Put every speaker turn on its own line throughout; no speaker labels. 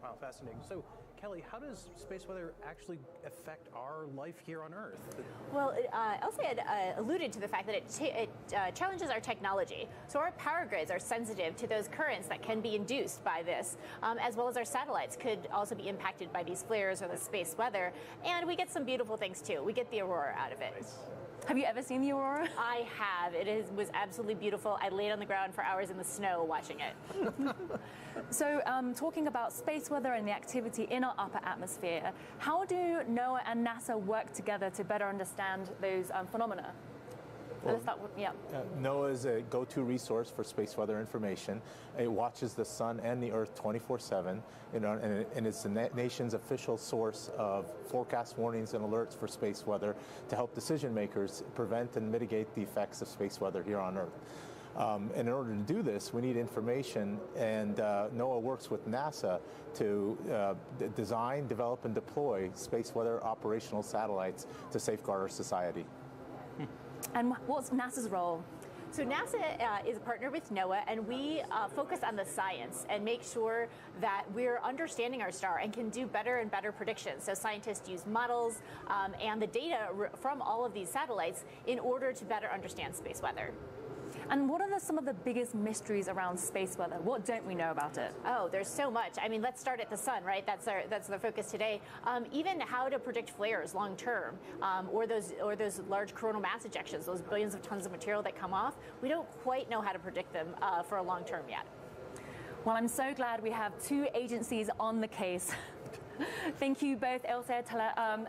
Wow, fascinating. So, Kelly, how does space weather actually affect our life here on Earth?
Well, Elsie had alluded to the fact that it challenges our technology. So our power grids are sensitive to those currents that can be induced by this, as well as our satellites could also be impacted by these flares or the space weather. And we get some beautiful things too. We get the aurora out of it.
Nice.
Have you ever seen the aurora?
I have. Was absolutely beautiful. I laid on the ground for hours in the snow watching it.
So talking about space weather and the activity in our upper atmosphere, how do NOAA and NASA work together to better understand those phenomena?
Well,
Let's start with, yeah.
NOAA is a go-to resource for space weather information. It watches the sun and the Earth 24/7, and it's the nation's official source of forecast warnings and alerts for space weather to help decision makers prevent and mitigate the effects of space weather here on Earth. And in order to do this, we need information, and NOAA works with NASA to design, develop, and deploy space weather operational satellites to safeguard our society.
And what's NASA's role?
So NASA is a partner with NOAA, and we focus on the science and make sure that we're understanding our star and can do better and better predictions. So scientists use models and the data from all of these satellites in order to better understand space weather.
And what are some of the biggest mysteries around space weather? What don't we know about it?
Oh, there's so much. I mean, let's start at the sun, right? That's the focus today. Even how to predict flares long term, or those large coronal mass ejections, those billions of tons of material that come off. We don't quite know how to predict them for a long term yet.
Well, I'm so glad we have two agencies on the case. Thank you both, Elsa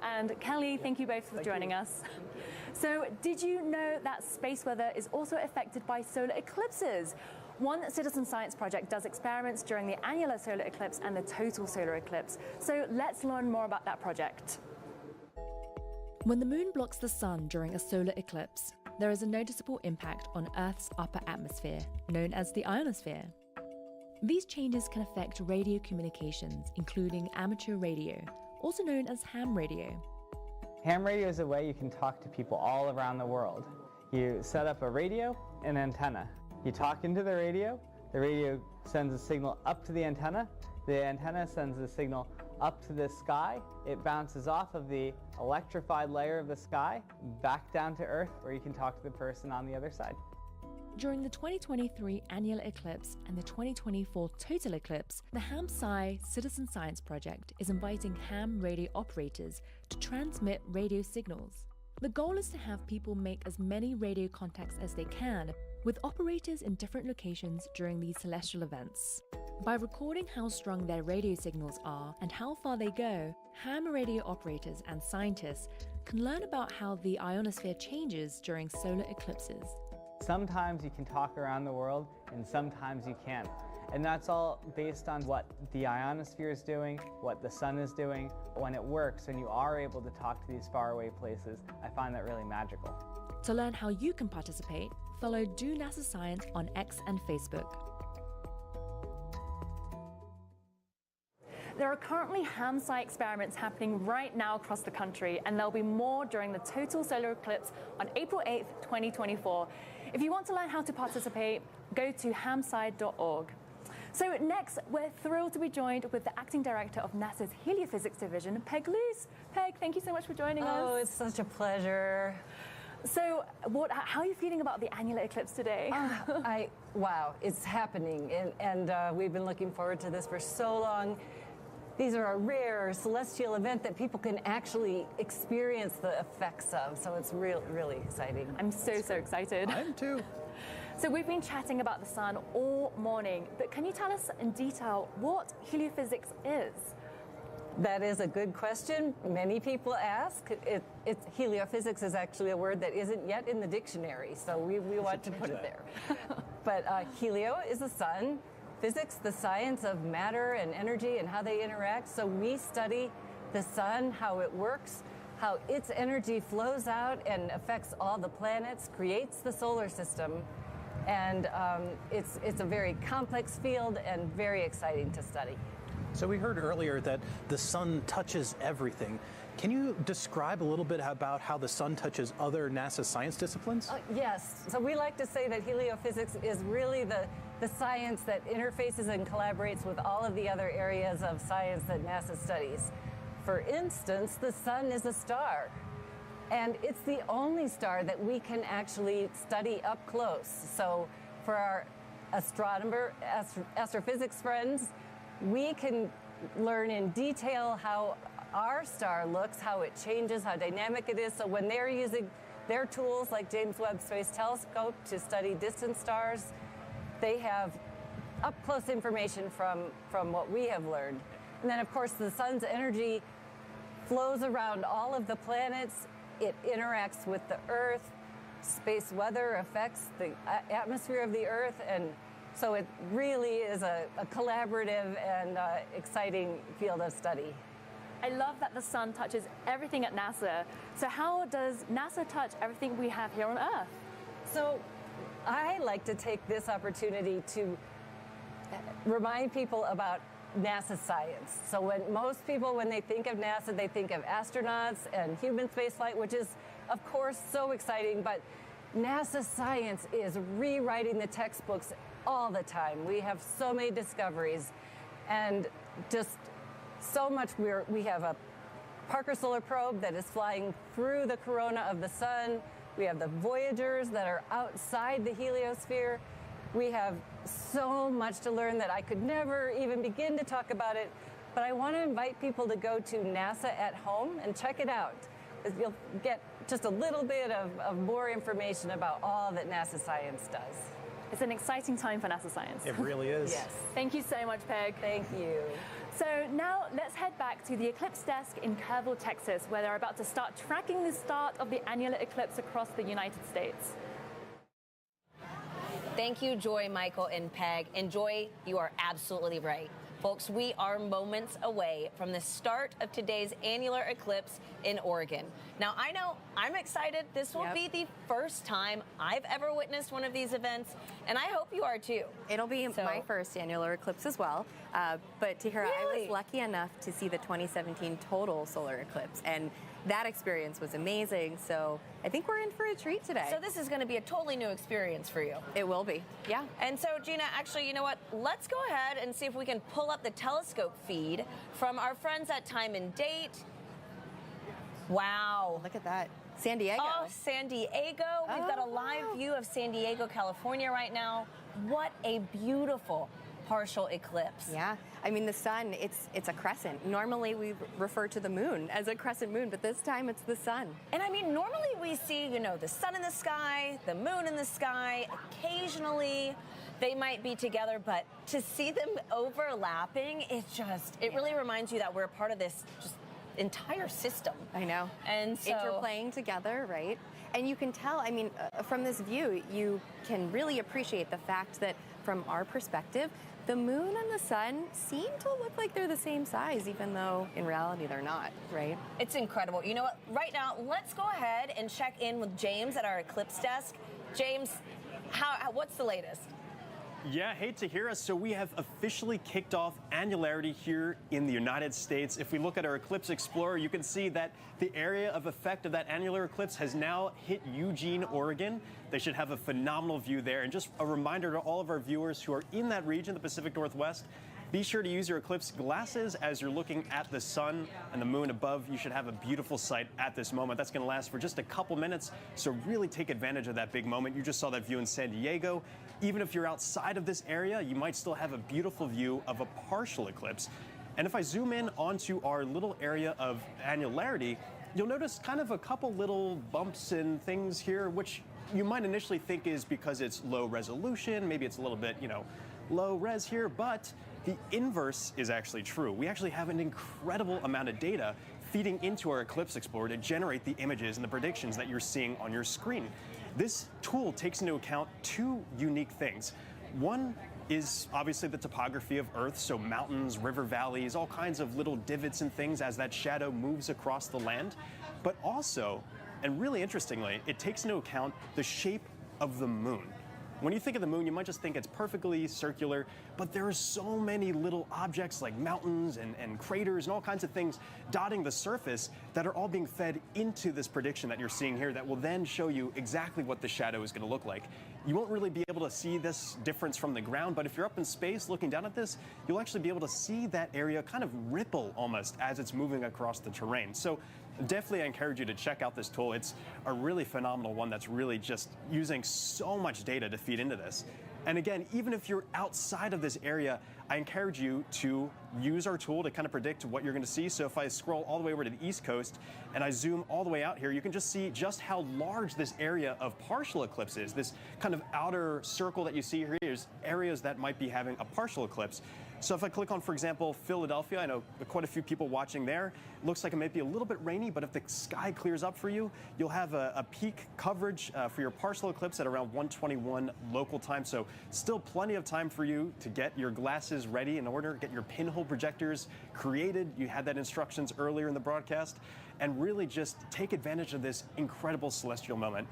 and Kelly. Thank you both for joining us. So, did you know that space weather is also affected by solar eclipses? One citizen science project does experiments during the annular solar eclipse and the total solar eclipse. So, let's learn more about that project.
When the moon blocks the sun during a solar eclipse, there is a noticeable impact on Earth's upper atmosphere, known as the ionosphere. These changes can affect radio communications, including amateur radio, also known as ham radio.
Ham radio is a way you can talk to people all around the world. You set up a radio and antenna. You talk into the radio sends a signal up to the antenna sends the signal up to the sky. It bounces off of the electrified layer of the sky back down to Earth, where you can talk to the person on the other side.
During the 2023 annular eclipse and the 2024 total eclipse, the Ham-Sci Citizen Science Project is inviting ham radio operators to transmit radio signals. The goal is to have people make as many radio contacts as they can with operators in different locations during these celestial events. By recording how strong their radio signals are and how far they go, ham radio operators and scientists can learn about how the ionosphere changes during solar eclipses.
Sometimes you can talk around the world, and sometimes you can't. And that's all based on what the ionosphere is doing, what the sun is doing. When it works, and you are able to talk to these faraway places, I find that really magical.
To learn how you can participate, follow Do NASA Science on X and Facebook.
There are currently ham-sci experiments happening right now across the country, and there'll be more during the total solar eclipse on April 8th, 2024. If you want to learn how to participate, go to hamsci.org. So next, we're thrilled to be joined with the acting director of NASA's Heliophysics Division, Peg Luce. Peg, thank you so much for joining us.
Oh, it's such a pleasure.
So how are you feeling about the annular eclipse today?
Wow, it's happening, and we've been looking forward to this for so long. These are a rare celestial event that people can actually experience the effects of, so it's really exciting.
I'm so excited.
I am too.
So we've been chatting about the sun all morning, but can you tell us in detail what heliophysics is?
That is a good question. Many people ask. Heliophysics is actually a word that isn't yet in the dictionary, so we want to put it there. But helio is the sun. Physics, the science of matter and energy and how they interact. So we study the sun, how it works, how its energy flows out and affects all the planets, creates the solar system. And it's a very complex field and very exciting to study.
So we heard earlier that the sun touches everything. Can you describe a little bit about how the sun touches other NASA science disciplines?
Yes. So we like to say that heliophysics is really the the science that interfaces and collaborates with all of the other areas of science that NASA studies. For instance, the sun is a star. And it's the only star that we can actually study up close. So for our astrophysics friends, we can learn in detail how our star looks, how it changes, how dynamic it is. So when they're using their tools like James Webb Space Telescope to study distant stars, they have up-close information from what we have learned. And then, of course, the sun's energy flows around all of the planets. It interacts with the Earth. Space weather affects the atmosphere of the Earth. And so it really is a collaborative and exciting field of study.
I love that the sun touches everything at NASA. So how does NASA touch everything we have here on Earth?
So I like to take this opportunity to remind people about NASA science. So most people, when they think of NASA, they think of astronauts and human spaceflight, which is, of course, so exciting. But NASA science is rewriting the textbooks all the time. We have so many discoveries, and just so much. We have a Parker Solar Probe that is flying through the corona of the sun. We have the Voyagers that are outside the heliosphere. We have so much to learn that I could never even begin to talk about it, but I want to invite people to go to NASA at Home and check it out. You'll get just a little bit of more information about all that NASA science does.
It's an exciting time for NASA science.
It really is.
Yes.
Thank you so much, Peg.
Thank you.
So now let's head back to the eclipse desk in Kerrville, Texas, where they're about to start tracking the start of the annular eclipse across the United States.
Thank you, Joy, Michael, and Peg. And Joy, you are absolutely right. Folks, we are moments away from the start of today's annular eclipse in Oregon. Now, I know I'm excited. This will be the first time I've ever witnessed one of these events, and I hope you are too.
It'll be my first annular eclipse as well. But Tahira, I was lucky enough to see the 2017 total solar eclipse, and that experience was amazing. So I think we're in for a treat today.
So this is going to be a totally new experience for you.
It will be, yeah.
And so, Gina, actually, you know what? Let's go ahead and see if we can pull up the telescope feed from our friends at Time and Date. Wow.
Look at that. San Diego.
Oh, San Diego. We've got a live view of San Diego, California right now. What a beautiful partial eclipse.
Yeah. I mean, the sun, it's a crescent. Normally we refer to the moon as a crescent moon, but this time it's the sun.
And I mean, normally we see, you know, the sun in the sky, the moon in the sky. Occasionally they might be together, but to see them overlapping, it really reminds you that we're a part of this just entire system.
I know.
And so
interplaying together, right? And you can tell, I mean, from this view, you can really appreciate the fact that from our perspective, the moon and the sun seem to look like they're the same size, even though in reality they're not, right?
It's incredible. You know what? Right now, let's go ahead and check in with James at our eclipse desk. James, what's the latest?
Yeah, hey Tahira, so we have officially kicked off annularity here in the United States. If we look at our Eclipse Explorer, you can see that the area of effect of that annular eclipse has now hit Eugene, Oregon. They should have a phenomenal view there. And just a reminder to all of our viewers who are in that region, the Pacific Northwest, be sure to use your eclipse glasses as you're looking at the sun and the moon above. You should have a beautiful sight at this moment. That's going to last for just a couple minutes, so really take advantage of that big moment. You just saw that view in San Diego. Even if you're outside of this area, you might still have a beautiful view of a partial eclipse. And if I zoom in onto our little area of annularity, you'll notice kind of a couple little bumps and things here, which you might initially think is because it's low resolution. Maybe it's a little bit, low res here, but the inverse is actually true. We actually have an incredible amount of data feeding into our Eclipse Explorer to generate the images and the predictions that you're seeing on your screen. This tool takes into account two unique things. One is obviously the topography of Earth, so mountains, river valleys, all kinds of little divots and things as that shadow moves across the land. But also, and really interestingly, it takes into account the shape of the moon. When you think of the moon, you might just think it's perfectly circular, but there are so many little objects like mountains and craters and all kinds of things dotting the surface that are all being fed into this prediction that you're seeing here that will then show you exactly what the shadow is going to look like. You won't really be able to see this difference from the ground, but if you're up in space looking down at this, you'll actually be able to see that area kind of ripple almost as it's moving across the terrain. So definitely I encourage you to check out this tool. It's a really phenomenal one that's really just using so much data to feed into this. And again, even if you're outside of this area, I encourage you to use our tool to kind of predict what you're going to see. So if I scroll all the way over to the East Coast and I zoom all the way out here, you can just see just how large this area of partial eclipse is. This kind of outer circle that you see here is areas that might be having a partial eclipse. So if I click on, for example, Philadelphia, I know quite a few people watching there. It looks like it might be a little bit rainy, but if the sky clears up for you, you'll have a peak coverage for your partial eclipse at around 1:21 local time. So still plenty of time for you to get your glasses ready in order, get your pinhole projectors created. You had that instructions earlier in the broadcast, and really just take advantage of this incredible celestial moment.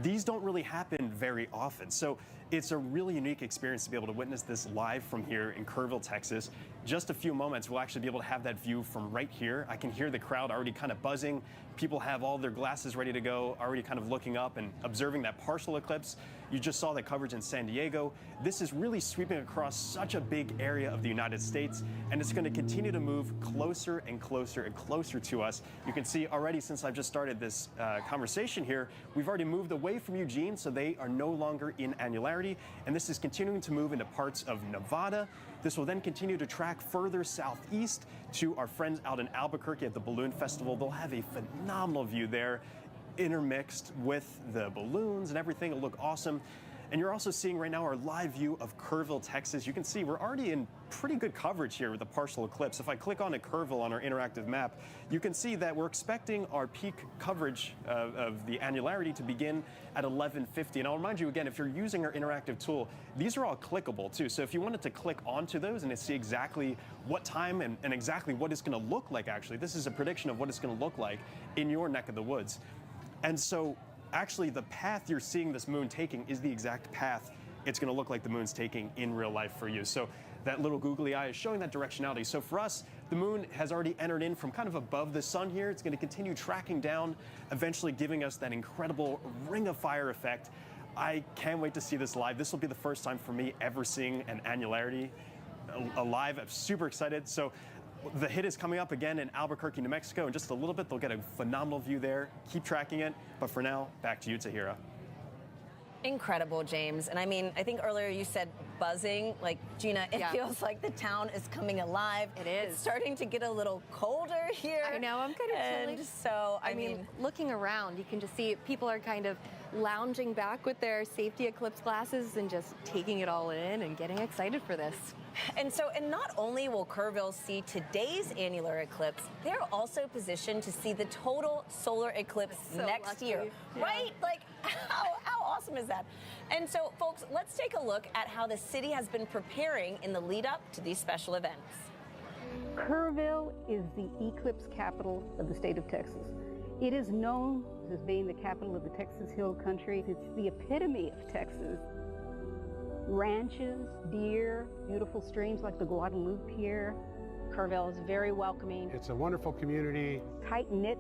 These don't really happen very often. So it's a really unique experience to be able to witness this live from here in Kerrville, Texas. Just a few moments, we'll actually be able to have that view from right here. I can hear the crowd already kind of buzzing. People have all their glasses ready to go, already kind of looking up and observing that partial eclipse. You just saw the coverage in San Diego. This is really sweeping across such a big area of the United States, and it's going to continue to move closer and closer and closer to us. You can see already since I've just started this conversation here, we've already moved away from Eugene, so they are no longer in annularity, and this is continuing to move into parts of Nevada. This will then continue to track further southeast to our friends out in Albuquerque at the Balloon Festival. They'll have a phenomenal view there, intermixed with the balloons and everything. It'll look awesome. And you're also seeing right now our live view of Kerrville, Texas. You can see we're already in pretty good coverage here with the partial eclipse. If I click on a Kerrville on our interactive map, you can see that we're expecting our peak coverage of the annularity to begin at 11:50. And I'll remind you again, if you're using our interactive tool, these are all clickable too. So if you wanted to click onto those and to see exactly what time and exactly what it's going to look like, actually, this is a prediction of what it's going to look like in your neck of the woods. And so actually, the path you're seeing this moon taking is the exact path it's going to look like the moon's taking in real life for you. So that little googly eye is showing that directionality. So for us, the moon has already entered in from kind of above the sun here. It's going to continue tracking down, eventually giving us that incredible ring of fire effect. I can't wait to see this live. This will be the first time for me ever seeing an annularity live. I'm super excited. So the hit is coming up again in Albuquerque, New Mexico. In just a little bit, they'll get a phenomenal view there. Keep tracking it. But for now, back to you, Tahira.
Incredible, James. And I mean, I think earlier you said buzzing. Like, Gina, it feels like the town is coming alive.
It is.
It's starting to get a little colder here.
I know, I'm kind of chilly.
So,
I mean, looking around, you can just see people are kind of lounging back with their safety eclipse glasses and just taking it all in and getting excited for this.
And not only will Kerrville see today's annular eclipse, they're also positioned to see the total solar eclipse next year.
Yeah.
Right? Like, how awesome is that? And so, folks, let's take a look at how the city has been preparing in the lead up to these special events.
Kerrville is the eclipse capital of the state of Texas. It is known as being the capital of the Texas Hill Country. It's the epitome of Texas. Ranches, deer, beautiful streams like the Guadalupe here.
Kerrville is very welcoming.
It's a wonderful community.
Tight-knit,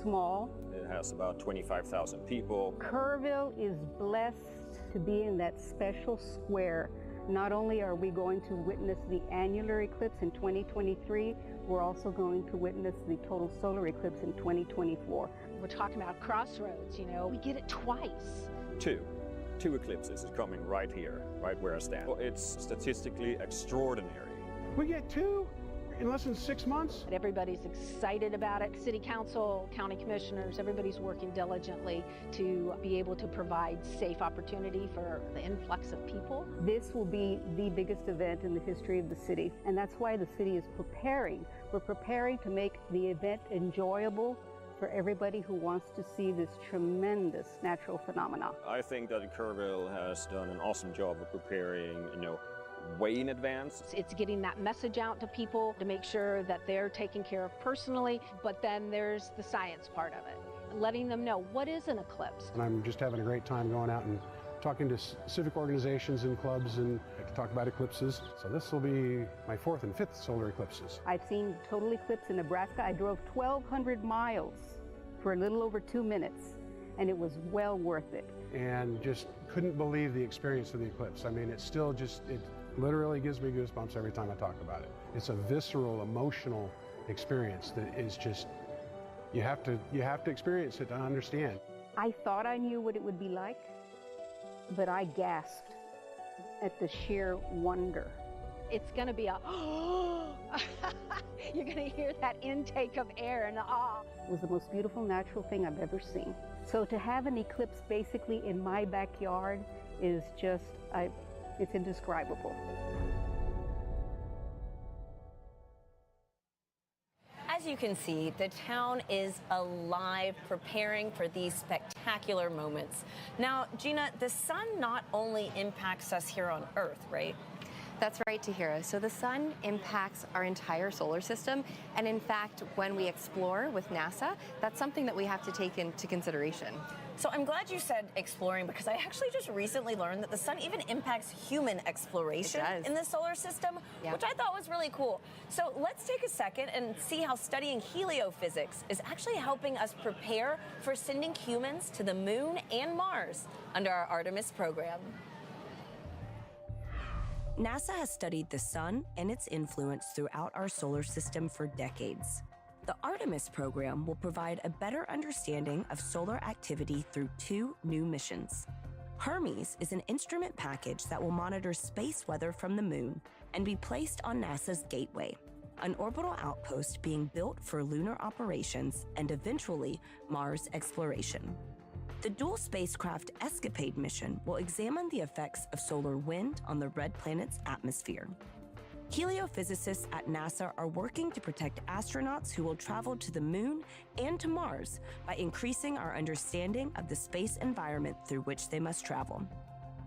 small.
It has about 25,000 people.
Kerrville is blessed to be in that special square. Not only are we going to witness the annular eclipse in 2023, we're also going to witness the total solar eclipse in 2024.
We're talking about crossroads, you know, we get it twice.
Two eclipses is coming right here, right where I stand. It's statistically extraordinary.
We get two in less than 6 months.
Everybody's excited about it. City council, county commissioners, everybody's working diligently to be able to provide safe opportunity for the influx of people.
This will be the biggest event in the history of the city, and that's why the city is preparing. We're preparing to make the event enjoyable for everybody who wants to see this tremendous natural phenomena.
I think that Kerrville has done an awesome job of preparing, way in advance.
It's getting that message out to people to make sure that they're taken care of personally, but then there's the science part of it, letting them know what is an eclipse.
And I'm just having a great time going out and talking to civic organizations and clubs and to talk about eclipses. So this will be my 4th and 5th solar eclipses.
I've seen total eclipse in Nebraska. I drove 1,200 miles for a little over 2 minutes, and it was well worth it.
And just couldn't believe the experience of the eclipse. I mean, it's still just, it literally gives me goosebumps every time I talk about it. It's a visceral, emotional experience that is just, you have to experience it to understand.
I thought I knew what it would be like, but I gasped at the sheer wonder.
It's going to be a, you're going to hear that intake of air and awe.
It was the most beautiful natural thing I've ever seen. So to have an eclipse basically in my backyard is just, it's indescribable.
As you can see, the town is alive, preparing for these spectacular moments. Now, Gina, the sun not only impacts us here on Earth, right?
That's right, Tahira. So the sun impacts our entire solar system. And in fact, when we explore with NASA, that's something that we have to take into consideration.
So I'm glad you said exploring, because I actually just recently learned that the sun even impacts human exploration in the solar system, which I thought was really cool. So let's take a second and see how studying heliophysics is actually helping us prepare for sending humans to the moon and Mars under our Artemis program.
NASA has studied the sun and its influence throughout our solar system for decades. The Artemis program will provide a better understanding of solar activity through 2 new missions. Hermes is an instrument package that will monitor space weather from the moon and be placed on NASA's Gateway, an orbital outpost being built for lunar operations and eventually Mars exploration. The dual spacecraft Escapade mission will examine the effects of solar wind on the red planet's atmosphere. Heliophysicists at NASA are working to protect astronauts who will travel to the moon and to Mars by increasing our understanding of the space environment through which they must travel.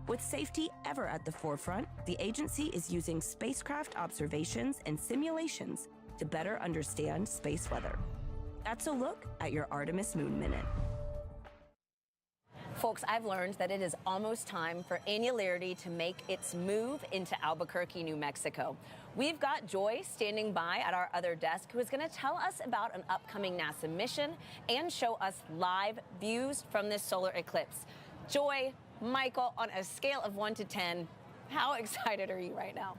With safety ever at the forefront, the agency is using spacecraft observations and simulations to better understand space weather. That's a look at your Artemis Moon Minute.
Folks, I've learned that it is almost time for Annularity to make its move into Albuquerque, New Mexico. We've got Joy standing by at our other desk, who is going to tell us about an upcoming NASA mission and show us live views from this solar eclipse. Joy, Michael, on a scale of 1 to 10, how excited are you right now?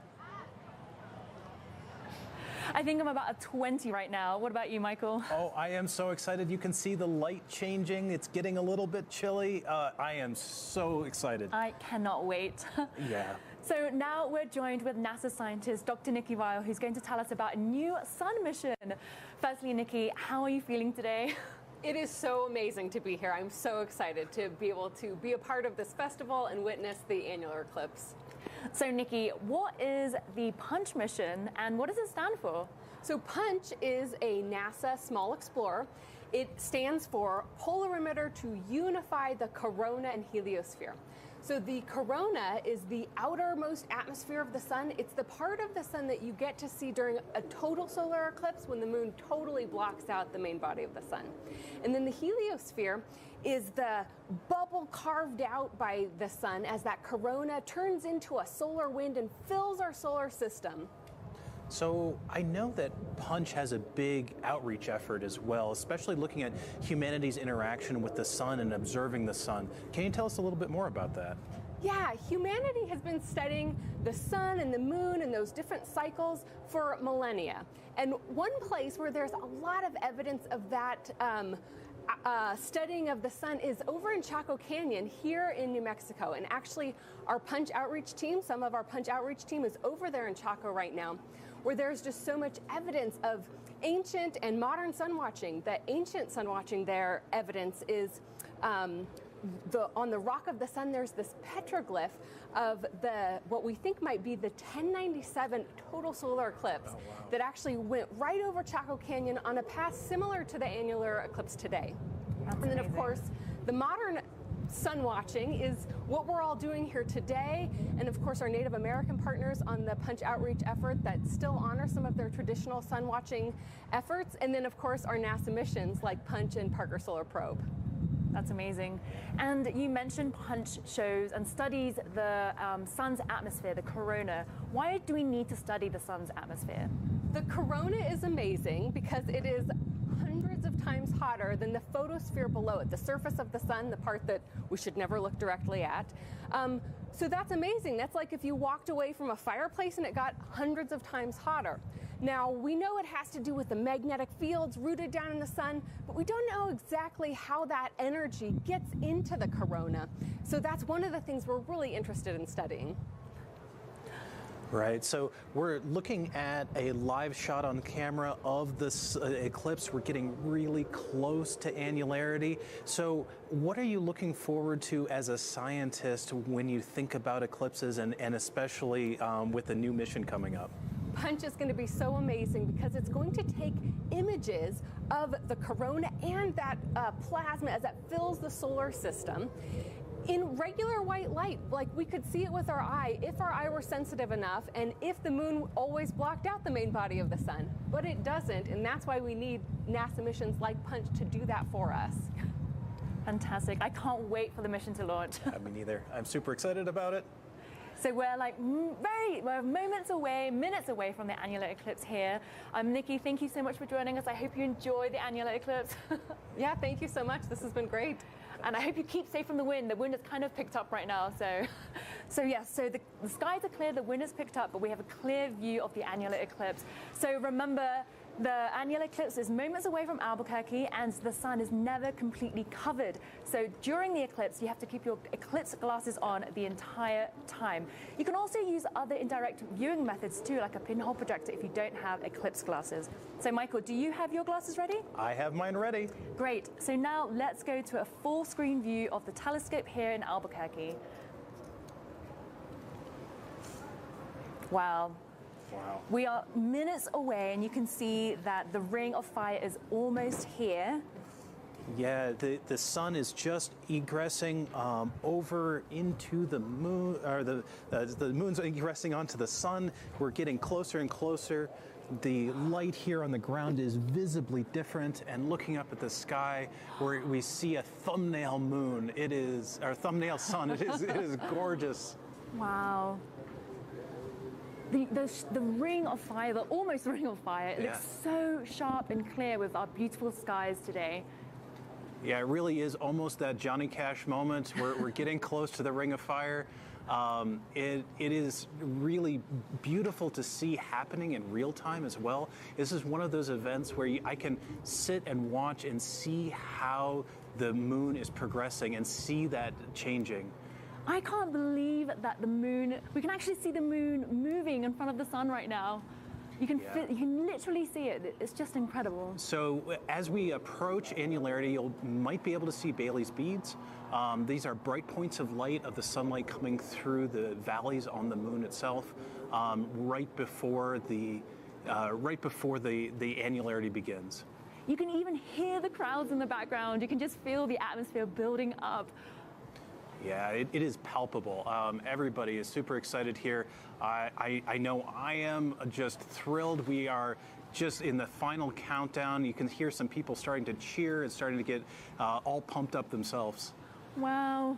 I think I'm about a 20 right now. What about you, Michael?
Oh, I am so excited. You can see the light changing. It's getting a little bit chilly. I am so excited.
I cannot wait.
Yeah.
So now we're joined with NASA scientist Dr. Nikki Yall, who's going to tell us about a new sun mission. Firstly, Nikki, how are you feeling today?
It is so amazing to be here. I'm so excited to be able to be a part of this festival and witness the annular eclipse.
So Nikki, what is the PUNCH mission and what does it stand for?
So PUNCH is a NASA Small Explorer. It stands for Polarimeter to Unify the Corona and Heliosphere. So the corona is the outermost atmosphere of the sun. It's the part of the sun that you get to see during a total solar eclipse when the moon totally blocks out the main body of the sun. And then the heliosphere is the bubble carved out by the sun as that corona turns into a solar wind and fills our solar system.
So I know that PUNCH has a big outreach effort as well, especially looking at humanity's interaction with the sun and observing the sun. Can you tell us a little bit more about that?
Yeah, humanity has been studying the sun and the moon and those different cycles for millennia. And one place where there's a lot of evidence of that studying of the sun is over in Chaco Canyon here in New Mexico. And actually our PUNCH outreach team, some of our PUNCH outreach team is over there in Chaco right now, where there's just so much evidence of ancient and modern sun watching. The ancient sun watching there evidence is on the rock of the sun, there's this petroglyph of what we think might be the 1097 total solar eclipse that actually went right over Chaco Canyon on a path similar to the annular eclipse today.
That's
and then
amazing.
Of course, the modern sun watching is what we're all doing here today, and of course our Native American partners on the PUNCH outreach effort that still honor some of their traditional sun watching efforts, and then of course our NASA missions like PUNCH and Parker Solar Probe.
That's amazing. And you mentioned Punch shows and studies the sun's atmosphere, the corona. Why do we need to study the sun's atmosphere?
The corona is amazing because it is hundreds of times hotter than the photosphere below it, the surface of the sun, the part that we should never look directly at. So that's amazing. That's like if you walked away from a fireplace and it got hundreds of times hotter. Now, we know it has to do with the magnetic fields rooted down in the sun, but we don't know exactly how that energy gets into the corona. So that's one of the things we're really interested in studying.
Right, so we're looking at a live shot on camera of this eclipse. We're getting really close to annularity. So what are you looking forward to as a scientist when you think about eclipses and especially with the new mission coming up?
Punch is going to be so amazing because it's going to take images of the corona and that plasma as it fills the solar system in regular white light, like we could see it with our eye if our eye were sensitive enough and if the moon always blocked out the main body of the sun. But it doesn't, and that's why we need NASA missions like Punch to do that for us.
Fantastic. I can't wait for the mission to launch.
Me neither. I'm super excited about it.
So we're like we're moments away, minutes away from the annular eclipse here. Nikki, thank you so much for joining us. I hope you enjoy the annular eclipse.
Yeah, thank you so much. This has been great.
And I hope you keep safe from the wind. The wind has kind of picked up right now. So the skies are clear, the wind has picked up, but we have a clear view of the annular eclipse. So remember, the annular eclipse is moments away from Albuquerque and the sun is never completely covered. So during the eclipse, you have to keep your eclipse glasses on the entire time. You can also use other indirect viewing methods too, like a pinhole projector if you don't have eclipse glasses. So Michael, do you have your glasses ready?
I have mine ready.
Great. So now let's go to a full screen view of the telescope here in Albuquerque. Wow.
Wow.
We are minutes away and you can see that the ring of fire is almost here.
Yeah, the sun is just egressing over into the moon, or the moon's egressing onto the sun. We're getting closer and closer. The light here on the ground is visibly different, and looking up at the sky, where we see a thumbnail moon. It is, or thumbnail sun. It is gorgeous.
Wow. The ring of fire, the almost ring of fire, it looks so sharp and clear with our beautiful skies today.
Yeah, it really is almost that Johnny Cash moment. We're getting close to the ring of fire. It is really beautiful to see happening in real time as well. This is one of those events where I can sit and watch and see how the moon is progressing and see that changing.
I can't believe that the moon, we can actually see the moon moving in front of the sun right now. You can you can literally see it. It's just incredible.
So as we approach annularity, you might be able to see Bailey's beads. These are bright points of light of the sunlight coming through the valleys on the moon itself, right before the annularity begins.
You can even hear the crowds in the background. You can just feel the atmosphere building up.
Yeah, it is palpable. Everybody is super excited here. I know I am just thrilled. We are just in the final countdown. You can hear some people starting to cheer and starting to get all pumped up themselves.
Wow,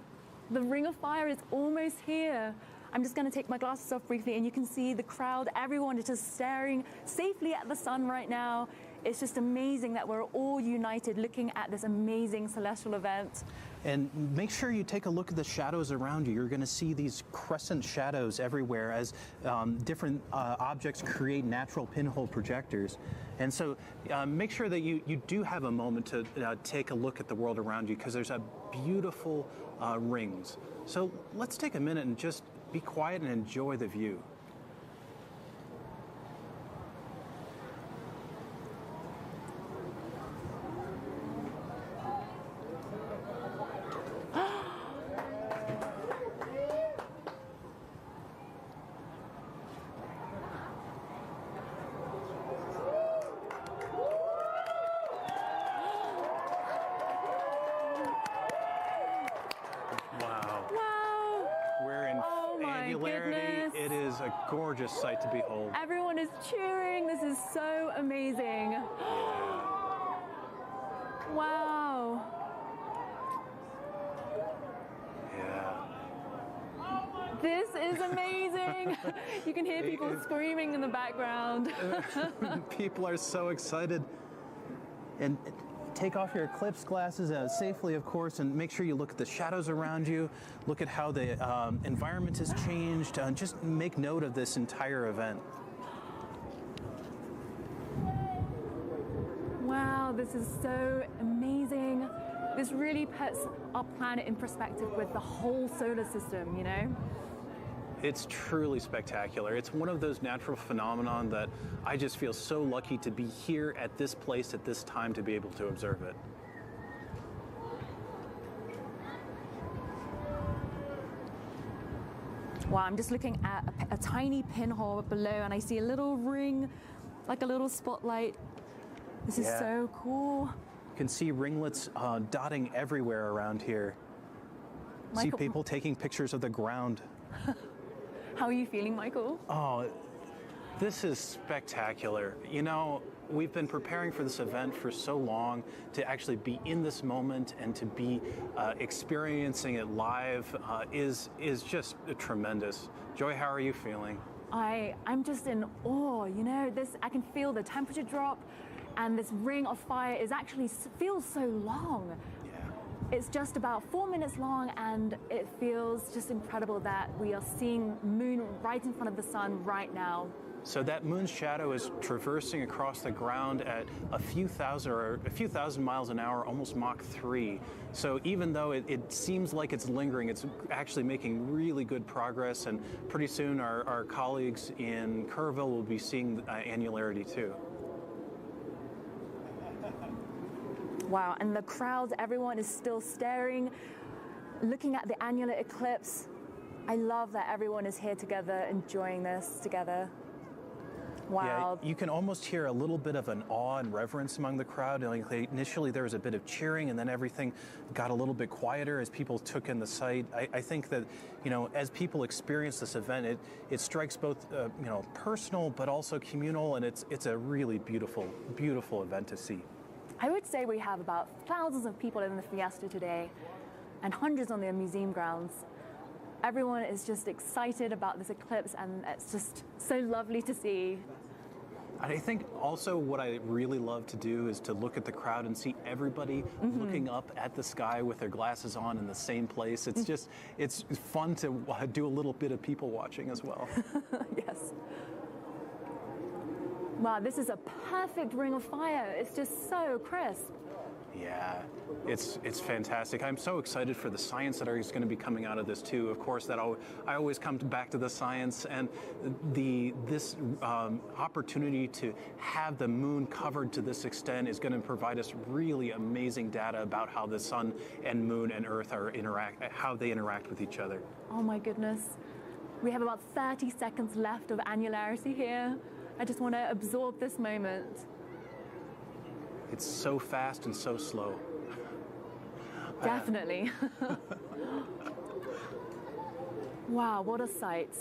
the ring of fire is almost here. I'm just going to take my glasses off briefly and you can see the crowd. Everyone is just staring safely at the sun right now. It's just amazing that we're all united looking at this amazing celestial event.
And make sure you take a look at the shadows around you. You're going to see these crescent shadows everywhere as different objects create natural pinhole projectors. And so make sure that you do have a moment to take a look at the world around you, because there's a beautiful rings. So let's take a minute and just be quiet and enjoy the view. It is a gorgeous sight to behold.
Everyone is cheering. This is so amazing. Wow. is amazing. You can hear people screaming in the background.
People are so excited. And take off your eclipse glasses safely, of course, and make sure you look at the shadows around you, look at how the environment has changed, just make note of this entire event.
Wow, this is so amazing. This really puts our planet in perspective with the whole solar system, you know?
It's truly spectacular. It's one of those natural phenomenon that I just feel so lucky to be here at this place at this time to be able to observe it.
Wow, I'm just looking at a tiny pinhole below and I see a little ring, like a little spotlight. This is so cool.
You can see ringlets dotting everywhere around here. See people taking pictures of the ground.
How are you feeling, Michael?
Oh, this is spectacular. You know, we've been preparing for this event for so long to actually be in this moment and to be experiencing it live is just tremendous. Joy, how are you feeling?
I'm just in awe, you know, I can feel the temperature drop and this ring of fire feels so long. It's just about 4 minutes long and it feels just incredible that we are seeing moon right in front of the sun right now.
So that moon's shadow is traversing across the ground at a few thousand miles an hour, almost Mach 3. So even though it seems like it's lingering, it's actually making really good progress, and pretty soon our colleagues in Kerrville will be seeing annularity too.
Wow, and the crowds, everyone is still staring, looking at the annular eclipse. I love that everyone is here together, enjoying this together. Wow.
Yeah, you can almost hear a little bit of an awe and reverence among the crowd. Initially, there was a bit of cheering, and then everything got a little bit quieter as people took in the sight. I think that, you know, as people experience this event, it strikes both, you know, personal but also communal, and it's a really beautiful, beautiful event to see.
I would say we have about thousands of people in the fiesta today and hundreds on the museum grounds. Everyone is just excited about this eclipse and it's just so lovely to see.
I think also what I really love to do is to look at the crowd and see everybody looking up at the sky with their glasses on in the same place. It's just, it's fun to do a little bit of people watching as well.
Yes. Wow, this is a perfect ring of fire. It's just so crisp.
Yeah, it's fantastic. I'm so excited for the science that is going to be coming out of this too. Of course, I always come back to the science, and this opportunity to have the moon covered to this extent is going to provide us really amazing data about how the sun and moon and Earth how they interact with each other.
Oh my goodness, we have about 30 seconds left of annularity here. I just want to absorb this moment.
It's so fast and so slow.
Definitely. Wow, what a sight.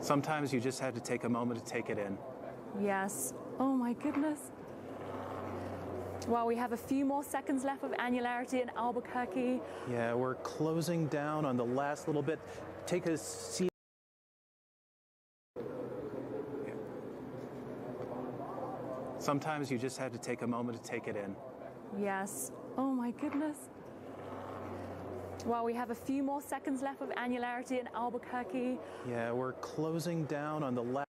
Sometimes you just have to take a moment to take it in.
Yes. Oh my goodness. Well, we have a few more seconds left of annularity in Albuquerque.
Yeah, we're closing down on the last little bit. Take a seat. Yeah. Sometimes you just have to take a moment to take it in.
Yes. Oh my goodness. Well, we have a few more seconds left of annularity in Albuquerque.
Yeah, we're closing down on the last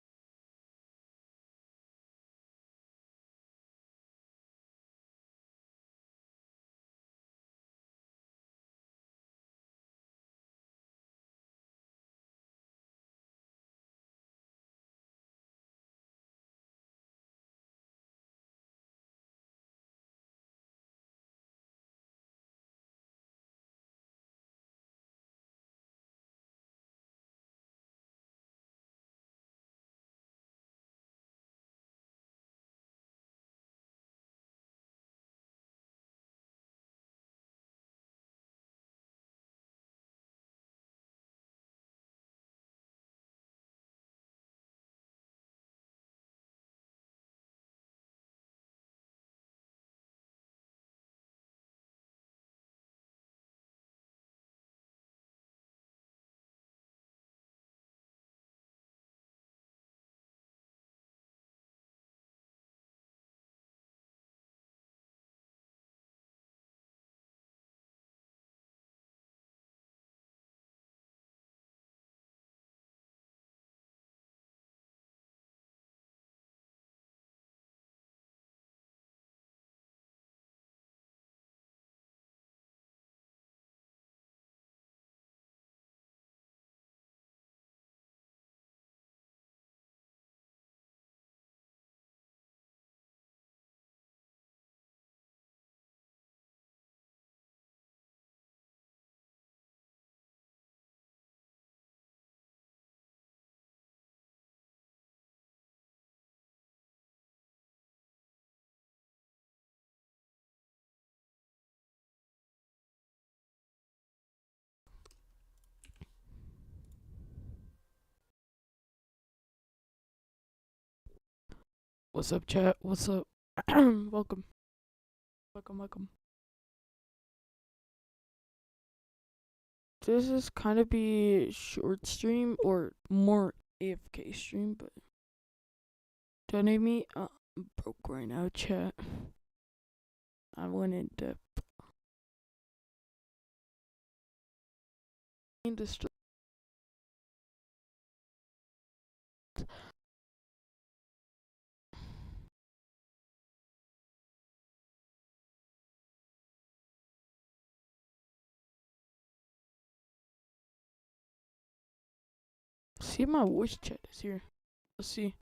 What's up, chat? What's up? Welcome. Welcome. This is kind of be short stream or more AFK stream, but donate me. I'm broke right now, chat. I went in depth. Industry. See, my voice chat is here. Let's see.